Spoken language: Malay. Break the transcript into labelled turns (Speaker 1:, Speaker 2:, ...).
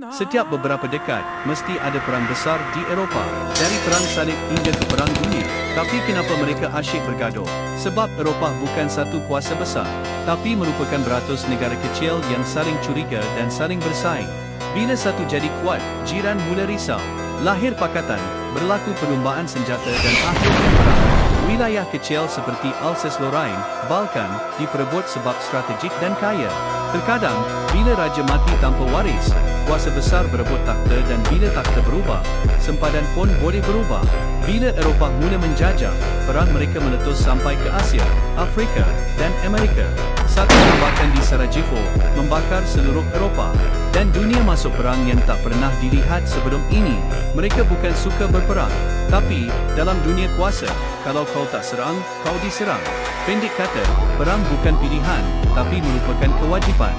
Speaker 1: Setiap beberapa dekad, mesti ada perang besar di Eropah. Dari perang salib hingga ke perang dunia. Tapi kenapa mereka asyik bergaduh? Sebab Eropah bukan satu kuasa besar, tapi merupakan beratus negara kecil yang saling curiga dan saling bersaing. Bila satu jadi kuat, jiran mula risau. Lahir pakatan, berlaku perlumbaan senjata dan akhirnya perang. Wilayah kecil seperti Alsace-Lorraine, Balkan, diperebut sebab strategik dan kaya. Terkadang, bila raja mati tanpa waris, kuasa besar berebut takhta dan bila takhta berubah, sempadan pun boleh berubah. Bila Eropah mula menjajah, perang mereka meletus sampai ke Asia, Afrika, dan Amerika. Satu tembakan di Sarajevo, membakar seluruh Eropah. Dan dunia masuk perang yang tak pernah dilihat sebelum ini. Mereka bukan suka berperang. Tapi, dalam dunia kuasa, kalau kau tak serang, kau diserang. Pendek kata, perang bukan pilihan, tapi merupakan kewajipan.